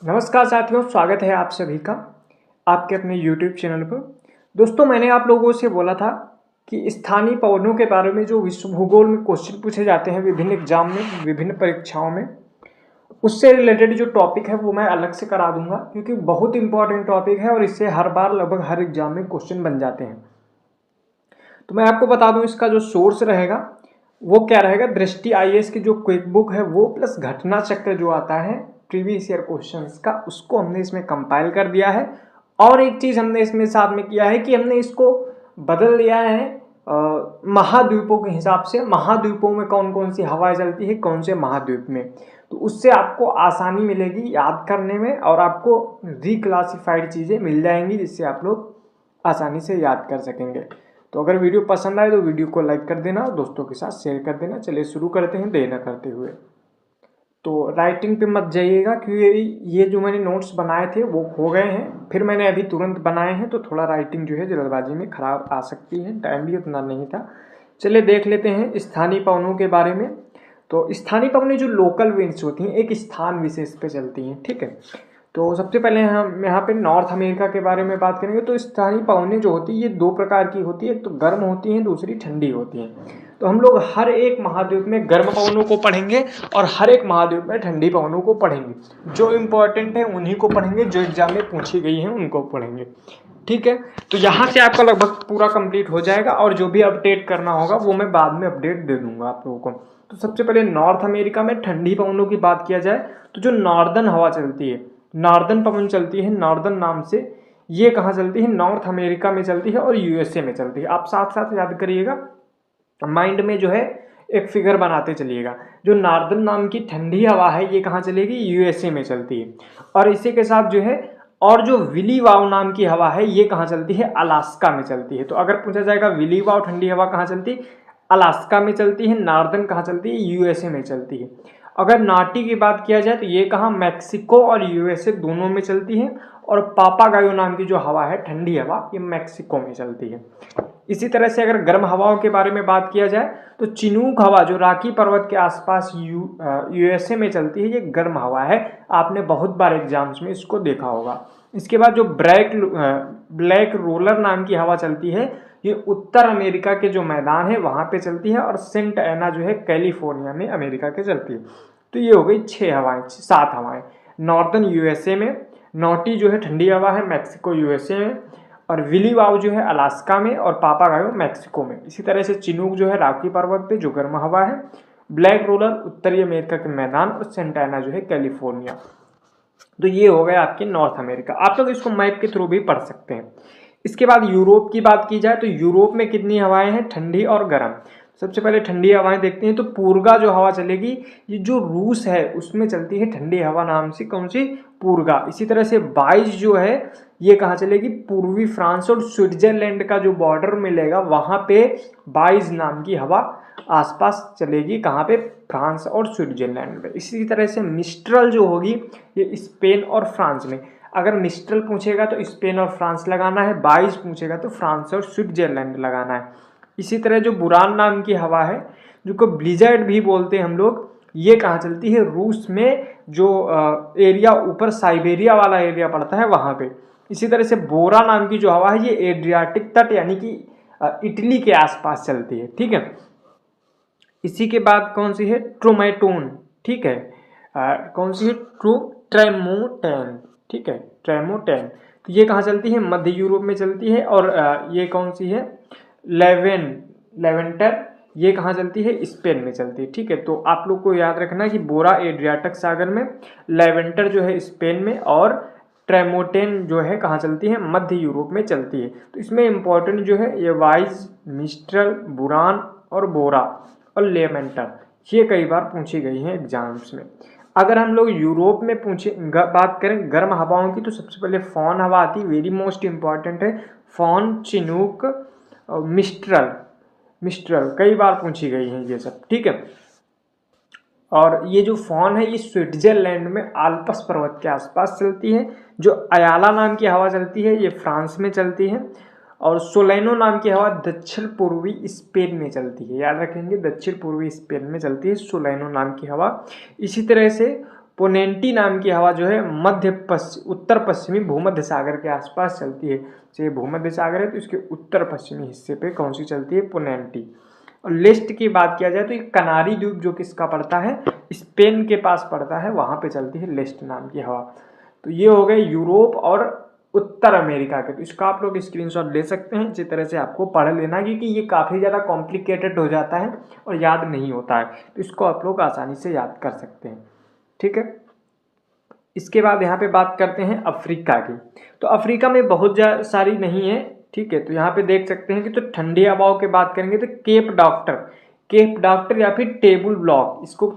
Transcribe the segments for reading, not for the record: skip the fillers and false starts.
नमस्कार साथियों, स्वागत है आप सभी का आपके अपने YouTube चैनल पर। दोस्तों, मैंने आप लोगों से बोला था कि स्थानीय पौधों के बारे में जो विश्व भूगोल में क्वेश्चन पूछे जाते हैं विभिन्न एग्जाम में, विभिन्न परीक्षाओं में, उससे रिलेटेड जो टॉपिक है वो मैं अलग से करा दूंगा, क्योंकि बहुत इंपॉर्टेंट टॉपिक है और इससे हर बार लगभग हर एग्जाम में क्वेश्चन बन जाते हैं। तो मैं आपको बता दूं, इसका जो सोर्स रहेगा वो क्या रहेगा, दृष्टि IAS की जो क्विक बुक है वो प्लस घटना चक्र जो आता है प्रीवियस ईयर क्वेश्चंस का, उसको हमने इसमें कंपाइल कर दिया है। और एक चीज़ हमने इसमें साथ में किया है कि हमने इसको बदल दिया है महाद्वीपों के हिसाब से। महाद्वीपों में कौन कौन सी हवाएं चलती है, कौन से महाद्वीप में, तो उससे आपको आसानी मिलेगी याद करने में और आपको रिक्लासिफाइड चीज़ें मिल जाएंगी जिससे आप लोग आसानी से याद कर सकेंगे। तो अगर वीडियो पसंद आए तो वीडियो को लाइक कर देना और दोस्तों के साथ शेयर कर देना। चलिए शुरू करते हैं देर न करते हुए। तो राइटिंग पे मत जाइएगा, क्योंकि ये जो मैंने नोट्स बनाए थे वो हो गए हैं, फिर मैंने अभी तुरंत बनाए हैं, तो थोड़ा राइटिंग जो है जल्दबाजी में ख़राब आ सकती है, टाइम भी उतना नहीं था। चलिए देख लेते हैं स्थानीय पवनों के बारे में। तो स्थानीय पवनें जो लोकल विंड्स होती हैं एक स्थान विशेष पे चलती हैं, ठीक है। तो सबसे पहले हम यहाँ पे नॉर्थ अमेरिका के बारे में बात करेंगे। तो स्थानीय पवनें जो होती है ये दो प्रकार की होती है, एक तो गर्म होती हैं, दूसरी ठंडी होती हैं। तो हम लोग हर एक महाद्वीप में गर्म पवनों को पढ़ेंगे और हर एक महाद्वीप में ठंडी पवनों को पढ़ेंगे। जो इम्पोर्टेंट है उन्हीं को पढ़ेंगे, जो एग्जाम में पूछी गई हैं उनको पढ़ेंगे, ठीक है। तो यहाँ से आपका लगभग पूरा कंप्लीट हो जाएगा और जो भी अपडेट करना होगा वो मैं बाद में अपडेट दे दूंगा आप लोगों को। तो सबसे पहले नॉर्थ अमेरिका में ठंडी पवनों की बात किया जाए तो जो नॉर्दर्न हवा चलती है, नॉर्दर्न पवन चलती है, नॉर्दर्न नाम से, ये कहाँ चलती है, नॉर्थ अमेरिका में चलती है और USA में चलती है। आप साथ साथ याद करिएगा, माइंड में जो है एक फिगर बनाते चलिएगा। जो नॉर्दर्न नाम की ठंडी हवा है ये कहाँ चलेगी, USA में चलती है। और इसी के साथ जो है, और जो विली वाव नाम की हवा है ये कहाँ चलती है, अलास्का में चलती है। तो अगर पूछा जाएगा विली वाव ठंडी हवा कहाँ चलती है, अलास्का में चलती है। नॉर्दर्न कहाँ चलती है, USA में चलती है। अगर नाटी की बात किया जाए तो ये कहाँ, मैक्सिको और USA दोनों में चलती है। और पापागायो नाम की जो हवा है ठंडी हवा, ये मैक्सिको में चलती है। इसी तरह से अगर गर्म हवाओं के बारे में बात किया जाए तो चिनूक हवा जो रॉकी पर्वत के आसपास USA में चलती है, ये गर्म हवा है। आपने बहुत बार एग्जाम्स में इसको देखा होगा। इसके बाद जो ब्लैक रोलर नाम की हवा चलती है, ये उत्तर अमेरिका के जो मैदान है वहाँ पे चलती है और सेंट एना जो है कैलिफोर्निया में अमेरिका के चलती है। तो ये हो गई 7 हवाएं। नॉर्दर्न USA में, नॉटी जो है ठंडी हवा है मैक्सिको USA में, और विली वाव जो है अलास्का में, और पापागायो मैक्सिको में। इसी तरह से चिनूक जो है रॉकी पर्वत पे जो गर्म हवा है, ब्लैक रोलर उत्तरी अमेरिका के मैदान, और सेंट एना जो है कैलिफोर्निया। तो ये हो गया आपके नॉर्थ अमेरिका। आप लोग इसको मैप के थ्रू भी पढ़ सकते हैं। इसके बाद यूरोप की बात की जाए तो यूरोप में कितनी हवाएं हैं, ठंडी और गर्म। सबसे पहले ठंडी हवाएं देखते हैं। तो पूर्गा जो हवा चलेगी, ये जो रूस है उसमें चलती है ठंडी हवा, नाम से कौन सी, पूर्गा। इसी तरह से बाइज जो है ये कहाँ चलेगी, पूर्वी फ्रांस और स्विट्जरलैंड का जो बॉर्डर मिलेगा वहाँ पे बाइज नाम की हवा आसपास चलेगी, कहाँ पे, फ्रांस और स्विट्जरलैंड में। इसी तरह से मिस्ट्रल जो होगी ये स्पेन और फ्रांस में। अगर मिस्ट्रल पूछेगा तो स्पेन और फ्रांस लगाना है, बाइज पूछेगा तो फ्रांस और स्विट्जरलैंड लगाना है। इसी तरह जो बुरान नाम की हवा है, जो को ब्लिजर्ड भी बोलते हैं हम लोग, ये कहाँ चलती है, रूस में, जो एरिया ऊपर साइबेरिया वाला एरिया पड़ता है वहाँ पे। इसी तरह से बोरा नाम की जो हवा है ये एड्रियाटिक तट यानी कि इटली के आसपास चलती है, ठीक है। इसी के बाद कौन सी है, ट्रोमेटोन, ठीक है। कौन सी है, ट्रेमोटेन, ठीक है, ट्रेमोटेन। तो ये कहाँ चलती है, मध्य यूरोप में चलती है। और ये कौन सी है, लेवेंटर, ये कहाँ चलती है, स्पेन में चलती है, ठीक है। तो आप लोग को याद रखना है कि बोरा एड्रियाटिक सागर में, लेवेंटर जो है स्पेन में, और ट्रेमोटेन जो है कहाँ चलती है, मध्य यूरोप में चलती है। तो इसमें इंपॉर्टेंट जो है ये वाइज, मिस्ट्रल, बुरान और बोरा और लेवेंटर, ये कई बार पूछी गई हैं एग्जाम्स में। अगर हम लोग यूरोप में बात करें गर्म हवाओं की, तो सबसे पहले फॉन हवा आती है, वेरी मोस्ट इंपॉर्टेंट है। फॉन, चिनूक, मिस्ट्रल कई बार पूछी गई हैं ये सब, ठीक है। और ये जो फॉन है ये स्विट्जरलैंड में आल्प्स पर्वत के आसपास चलती है। जो अयाला नाम की हवा चलती है ये फ्रांस में चलती है। और सोलेनो नाम की हवा दक्षिण पूर्वी स्पेन में चलती है, याद रखेंगे, दक्षिण पूर्वी स्पेन में चलती है सोलेनो नाम की हवा। इसी तरह से पोनेंटी नाम की हवा जो है उत्तर पश्चिमी भूमध्य सागर के आसपास चलती है। ये भूमध्य सागर है तो इसके उत्तर पश्चिमी हिस्से पे कौन सी चलती है? पोनेंटी। और लेस्ट की बात किया जाए तो ये कनारी द्वीप जो किसका पड़ता है? स्पेन के पास पड़ता है, वहाँ पे चलती है लेस्ट नाम की हवा। तो ये हो गए यूरोप और उत्तर अमेरिका के। तो इसका आप लोग स्क्रीनशॉट ले सकते हैं, इसी तरह से आपको पढ़ लेना, क्योंकि ये काफ़ी ज़्यादा कॉम्प्लिकेटेड हो जाता है और याद नहीं होता है, तो इसको आप लोग आसानी से याद कर सकते हैं। ठीक है, इसके बाद यहाँ पे बात करते हैं अफ्रीका की। तो अफ्रीका में बहुत सारी नहीं है, ठीक है। तो यहाँ पे देख सकते हैं कि तो ठंडी हवाओं की बात करेंगे तो केप डॉक्टर या फिर टेबल ब्लॉक, इसको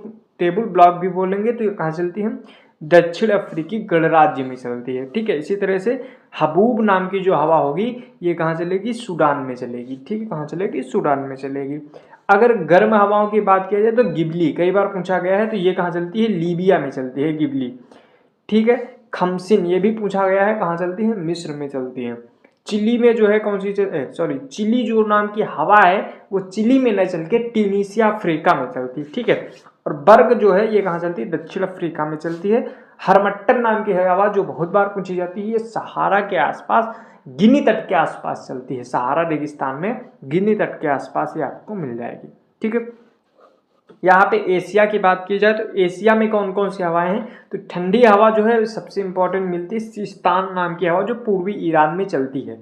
टेबल ब्लॉक भी बोलेंगे। तो ये कहाँ चलती है? दक्षिण अफ्रीकी गणराज्य में चलती है। ठीक है, इसी तरह से हबूब नाम की जो हवा होगी ये कहाँ चलेगी? सूडान में चलेगी। ठीक है, कहाँ चलेगी? सूडान में चलेगी। अगर गर्म हवाओं की बात किया जाए तो गिबली, कई बार पूछा गया है, तो ये कहाँ चलती है? लीबिया में चलती है गिबली। ठीक है, खमसिन ये भी पूछा गया है, कहाँ चलती है? मिस्र में चलती है। चिली में जो है कौन सी चिली जो नाम की हवा है वो चिली में न चल के ट्यूनीशिया अफ्रीका में चलती है। ठीक है, और बर्ग जो है ये कहाँ चलती है? दक्षिण अफ्रीका में चलती है। हरमट्टन नाम की हवा जो बहुत बार पूछी जाती है, ये सहारा के आसपास, गिनी तट के आसपास चलती है। सहारा रेगिस्तान में गिनी तट के आसपास ये आपको मिल जाएगी। ठीक है, यहाँ पे एशिया की बात की जाए तो एशिया में कौन कौन सी हवाएं हैं? तो ठंडी हवा जो है सबसे इंपॉर्टेंट मिलती है सिस्तान नाम की हवा, जो पूर्वी ईरान में चलती है।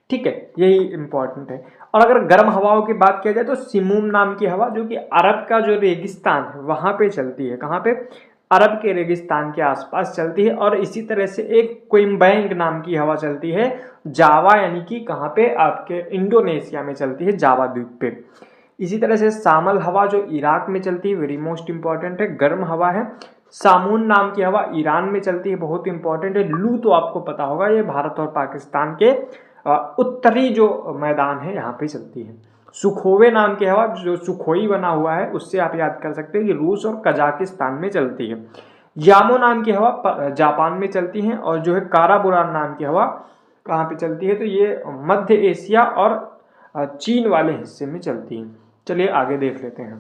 ठीक है, यही इंपॉर्टेंट है। और अगर गर्म हवाओं की बात किया जाए तो सिमूम नाम की हवा, जो कि अरब का जो रेगिस्तान है वहाँ पे चलती है। कहाँ पे? अरब के रेगिस्तान के आसपास चलती है। और इसी तरह से एक क्विम्बैंग नाम की हवा चलती है जावा, यानी कि कहाँ पे? आपके इंडोनेशिया में चलती है, जावा द्वीप पे। इसी तरह से सामल हवा जो इराक में चलती है, वेरी मोस्ट इंपॉर्टेंट है, गर्म हवा है। सामून नाम की हवा ईरान में चलती है, बहुत इंपॉर्टेंट है। लू तो आपको पता होगा, ये भारत और पाकिस्तान के उत्तरी जो मैदान है यहाँ पे चलती है। सुखोवे नाम की हवा जो सुखोई बना हुआ है, उससे आप याद कर सकते हैं कि रूस और कजाकिस्तान में चलती है। यामो नाम की हवा जापान में चलती है। और जो है काराबुरान नाम की हवा कहाँ पे चलती है? तो ये मध्य एशिया और चीन वाले हिस्से में चलती है। चलिए आगे देख लेते हैं।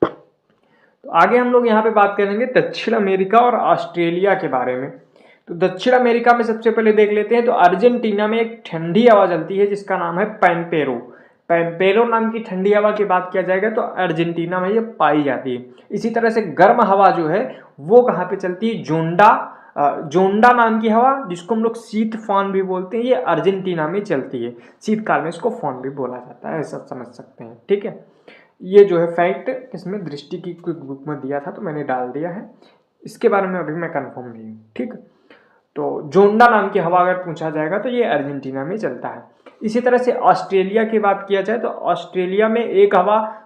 तो आगे हम लोग यहाँ पे बात करेंगे दक्षिण अमेरिका और ऑस्ट्रेलिया के बारे में। तो दक्षिण अमेरिका में सबसे पहले देख लेते हैं, तो अर्जेंटीना में एक ठंडी हवा चलती है जिसका नाम है पैम्पेरो नाम की ठंडी हवा की बात किया जाएगा तो अर्जेंटीना में ये पाई जाती है। इसी तरह से गर्म हवा जो है वो कहाँ पे चलती है? जोंडा नाम की हवा, जिसको हम लोग शीत फान भी बोलते हैं, ये अर्जेंटीना में चलती है। शीतकाल में इसको फान भी बोला जाता है, ऐसा समझ सकते हैं। ठीक है, ये जो है फैक्ट इसमें दृष्टि की क्विक बुक में दिया था तो मैंने डाल दिया है, इसके बारे में अभी मैं कंफर्म नहीं हूँ। ठीक, तो जोंडा नाम की हवा अगर पूछा जाएगा तो ये अर्जेंटीना में चलता है। इसी तरह से ऑस्ट्रेलिया की बात किया जाए तो ऑस्ट्रेलिया में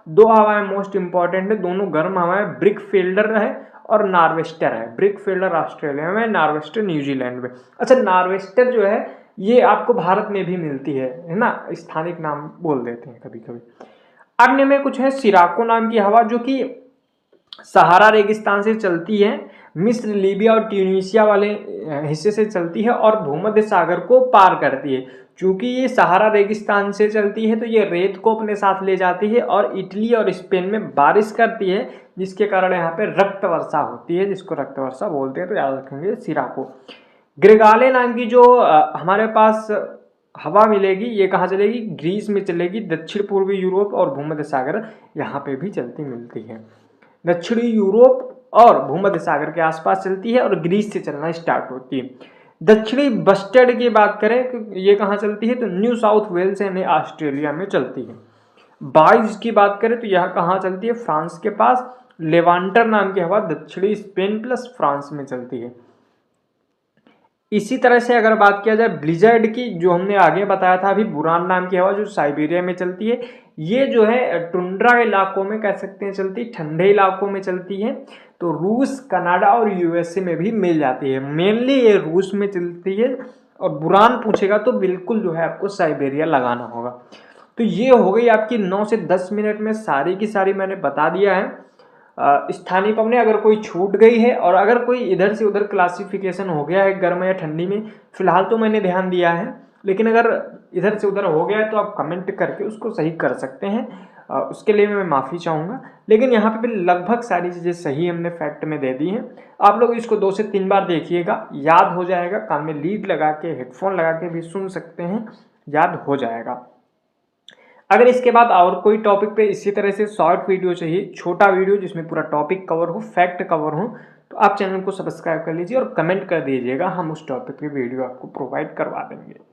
दो हवाएं मोस्ट इंपॉर्टेंट है, दोनों गर्म हवाएं, ब्रिकफील्डर है और नार्वेस्टर है। ब्रिकफील्डर ऑस्ट्रेलिया में, नार्वेस्टर न्यूजीलैंड में। अच्छा, नार्वेस्टर जो है ये आपको भारत में भी मिलती है ना, स्थानिक नाम बोल देते हैं कभी कभी। अन्य में कुछ है सिराको नाम की हवा, जो कि सहारा रेगिस्तान से चलती है, मिस्र, लीबिया और ट्यूनीशिया वाले हिस्से से चलती है और भूमध्य सागर को पार करती है। चूंकि ये सहारा रेगिस्तान से चलती है तो ये रेत को अपने साथ ले जाती है और इटली और स्पेन में बारिश करती है, जिसके कारण यहाँ पे रक्त वर्षा होती है, जिसको रक्त वर्षा बोलते हैं। तो याद रखेंगे सिराको। ग्रेगाले नाम की जो हमारे पास हवा मिलेगी, ये कहाँ चलेगी? ग्रीस में चलेगी, दक्षिण पूर्वी यूरोप और भूमध्य सागर यहाँ पे भी चलती मिलती है। दक्षिणी यूरोप और भूमध्य सागर के आसपास चलती है और ग्रीस से चलना स्टार्ट होती है। दक्षिणी बस्टर्ड की बात करें, ये कहाँ चलती है? तो न्यू साउथ वेल्स यानी ऑस्ट्रेलिया में चलती है। बाइज की बात करें तो यह कहाँ चलती है? फ्रांस के पास। लेवांटर नाम की हवा दक्षिणी स्पेन प्लस फ्रांस में चलती है। इसी तरह से अगर बात किया जाए ब्लिजर्ड की, जो हमने आगे बताया था अभी, बुरान नाम की हवा जो साइबेरिया में चलती है, ये जो है टुंड्रा इलाकों में कह सकते हैं चलती, ठंडे इलाकों में चलती है। तो रूस, कनाडा और यूएसए में भी मिल जाती है। मेनली ये रूस में चलती है और बुरान पूछेगा तो बिल्कुल जो है आपको साइबेरिया लगाना होगा। तो ये हो गई आपकी 9 से 10 मिनट में सारी की सारी मैंने बता दिया है। स्थानीय पवनें अगर कोई छूट गई है और अगर कोई इधर से उधर क्लासिफिकेशन हो गया है गर्म या ठंडी में, फिलहाल तो मैंने ध्यान दिया है, लेकिन अगर इधर से उधर हो गया है तो आप कमेंट करके उसको सही कर सकते हैं। उसके लिए मैं माफ़ी चाहूँगा। लेकिन यहाँ पे भी लगभग सारी चीज़ें सही हमने फैक्ट में दे दी हैं। आप लोग इसको 2 से 3 बार देखिएगा, याद हो जाएगा। कान में लीड लगा के, हेडफोन लगा के भी सुन सकते हैं, याद हो जाएगा। अगर इसके बाद और कोई टॉपिक पे इसी तरह से शॉर्ट वीडियो चाहिए, छोटा वीडियो जिसमें पूरा टॉपिक कवर हो, फैक्ट कवर हो, तो आप चैनल को सब्सक्राइब कर लीजिए और कमेंट कर दीजिएगा, हम उस टॉपिक पे वीडियो आपको प्रोवाइड करवा देंगे।